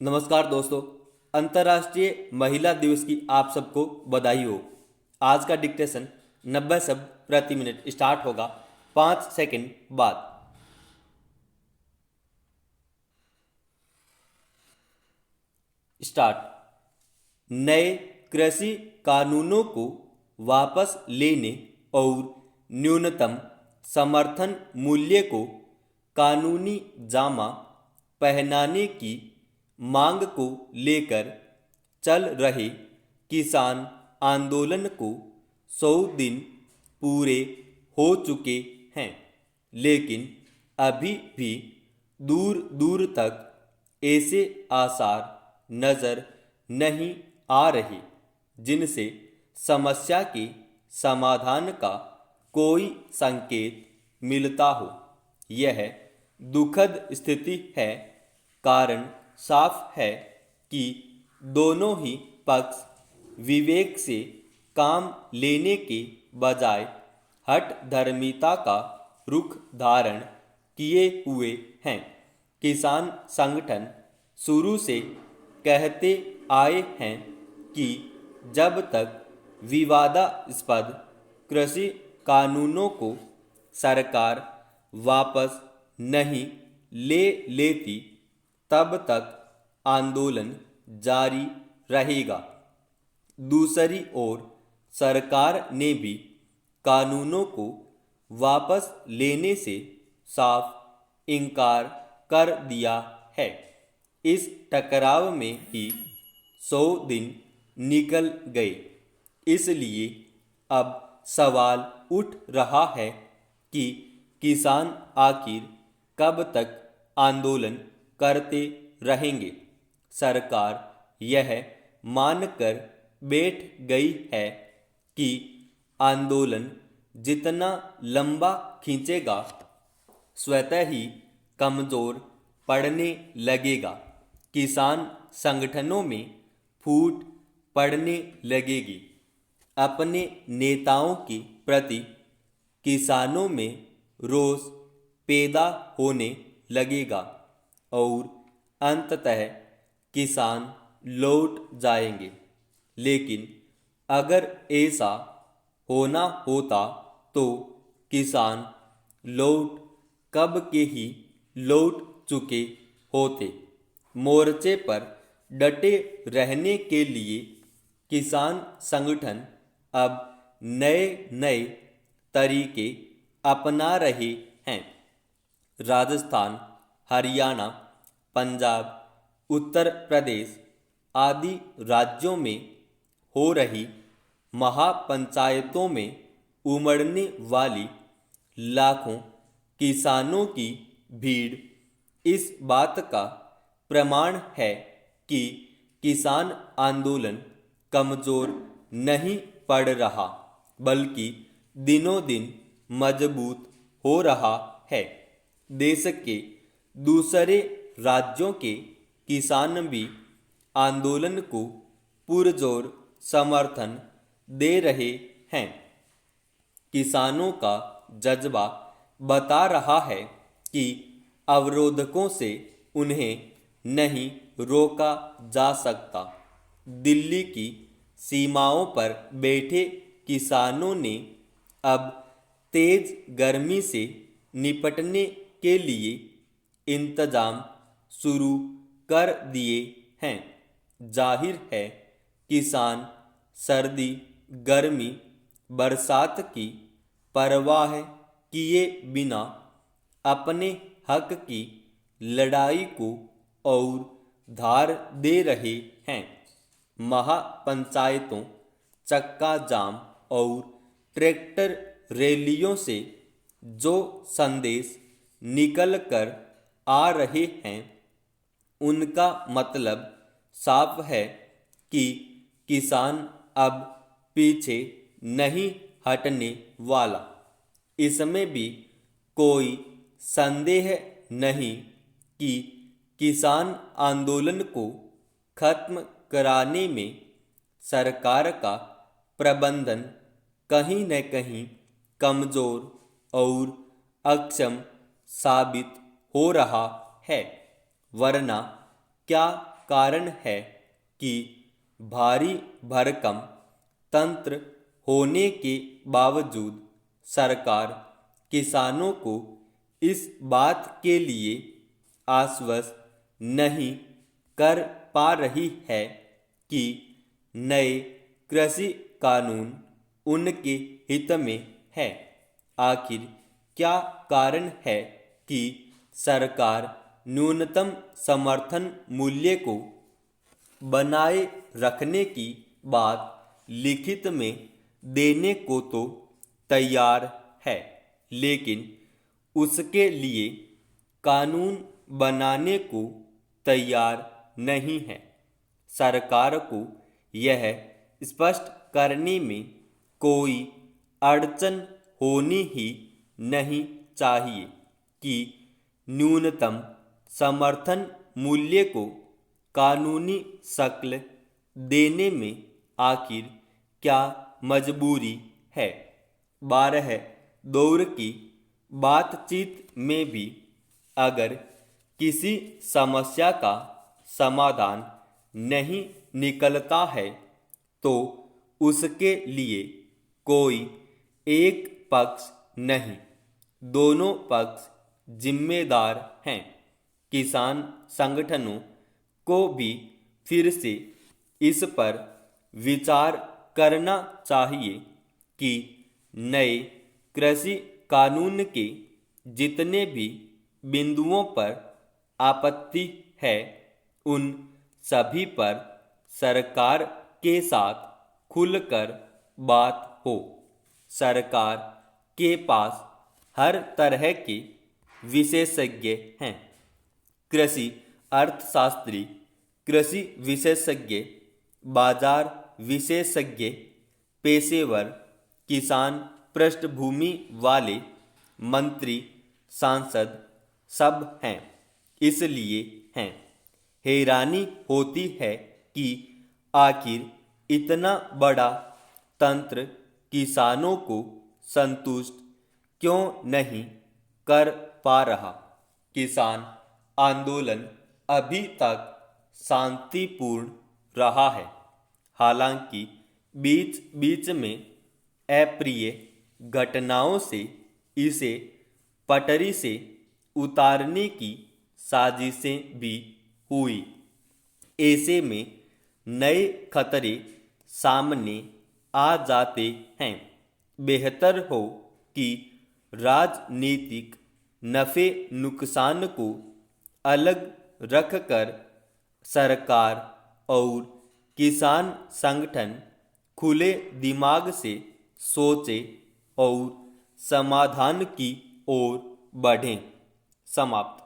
नमस्कार दोस्तों। अंतर्राष्ट्रीय महिला दिवस की आप सबको बधाई हो। आज का डिक्टेशन 90 शब्द प्रति मिनट स्टार्ट होगा 5 सेकंड बाद। स्टार्ट। नए कृषि कानूनों को वापस लेने और न्यूनतम समर्थन मूल्य को कानूनी जामा पहनाने की मांग को लेकर चल रहे किसान आंदोलन को 100 दिन पूरे हो चुके हैं, लेकिन अभी भी दूर दूर तक ऐसे आसार नज़र नहीं आ रहे जिनसे समस्या के समाधान का कोई संकेत मिलता हो। यह दुखद स्थिति है। कारण साफ है कि दोनों ही पक्ष विवेक से काम लेने के बजाय हठधर्मिता का रुख धारण किए हुए हैं। किसान संगठन शुरू से कहते आए हैं कि जब तक विवादास्पद कृषि कानूनों को सरकार वापस नहीं ले लेती तब तक आंदोलन जारी रहेगा। दूसरी ओर सरकार ने भी कानूनों को वापस लेने से साफ इनकार कर दिया है। इस टकराव में ही 100 दिन निकल गए। इसलिए अब सवाल उठ रहा है कि किसान आखिर कब तक आंदोलन करते रहेंगे। सरकार यह मानकर बैठ गई है कि आंदोलन जितना लंबा खींचेगा स्वतः ही कमज़ोर पड़ने लगेगा। किसान संगठनों में फूट पड़ने लगेगी। अपने नेताओं के प्रति किसानों में रोष पैदा होने लगेगा और अंततः किसान लौट जाएंगे। लेकिन अगर ऐसा होना होता तो किसान लौट कब के ही लौट चुके होते। मोर्चे पर डटे रहने के लिए किसान संगठन अब नए नए तरीके अपना रहे हैं। राजस्थान, हरियाणा, पंजाब, उत्तर प्रदेश आदि राज्यों में हो रही महापंचायतों में उमड़ने वाली लाखों किसानों की भीड़ इस बात का प्रमाण है कि किसान आंदोलन कमज़ोर नहीं पड़ रहा, बल्कि दिनों दिन मजबूत हो रहा है। देश के दूसरे राज्यों के किसान भी आंदोलन को पुरजोर समर्थन दे रहे हैं। किसानों का जज्बा बता रहा है कि अवरोधकों से उन्हें नहीं रोका जा सकता। दिल्ली की सीमाओं पर बैठे किसानों ने अब तेज गर्मी से निपटने के लिए इंतजाम शुरू कर दिए हैं। जाहिर है किसान सर्दी, गर्मी, बरसात की परवाह किए बिना अपने हक की लड़ाई को और धार दे रहे हैं। महापंचायतों, चक्का जाम और ट्रैक्टर रैलियों से जो संदेश निकल कर आ रहे हैं उनका मतलब साफ है कि किसान अब पीछे नहीं हटने वाला। इसमें भी कोई संदेह नहीं कि किसान आंदोलन को खत्म कराने में सरकार का प्रबंधन कहीं न कहीं कमज़ोर और अक्षम साबित हो रहा है। वरना क्या कारण है कि भारी भरकम तंत्र होने के बावजूद सरकार किसानों को इस बात के लिए आश्वस्त नहीं कर पा रही है कि नए कृषि कानून उनके हित में है। आखिर क्या कारण है कि सरकार न्यूनतम समर्थन मूल्य को बनाए रखने की बात लिखित में देने को तो तैयार है, लेकिन उसके लिए कानून बनाने को तैयार नहीं है? सरकार को यह स्पष्ट करने में कोई अड़चन होनी ही नहीं चाहिए कि न्यूनतम समर्थन मूल्य को कानूनी शक्ल देने में आखिर क्या मजबूरी है। 12 दौर की बातचीत में भी अगर किसी समस्या का समाधान नहीं निकलता है तो उसके लिए कोई एक पक्ष नहीं, दोनों पक्ष जिम्मेदार हैं। किसान संगठनों को भी फिर से इस पर विचार करना चाहिए कि नए कृषि कानून के जितने भी बिंदुओं पर आपत्ति है उन सभी पर सरकार के साथ खुलकर बात हो। सरकार के पास हर तरह के विशेषज्ञ हैं, कृषि अर्थशास्त्री, कृषि विशेषज्ञ, बाजार विशेषज्ञ, पेशेवर, किसान पृष्ठभूमि वाले, मंत्री, सांसद सब हैं। इसलिए हैं हैरानी होती है कि आखिर इतना बड़ा तंत्र किसानों को संतुष्ट क्यों नहीं कर पा रहा। किसान आंदोलन अभी तक शांतिपूर्ण रहा है, हालांकि बीच बीच में अप्रिय घटनाओं से इसे पटरी से उतारने की साजिशें भी हुई। ऐसे में नए खतरे सामने आ जाते हैं। बेहतर हो कि राजनीतिक नफ़े नुकसान को अलग रखकर सरकार और किसान संगठन खुले दिमाग से सोचे और समाधान की ओर बढ़ें। समाप्त।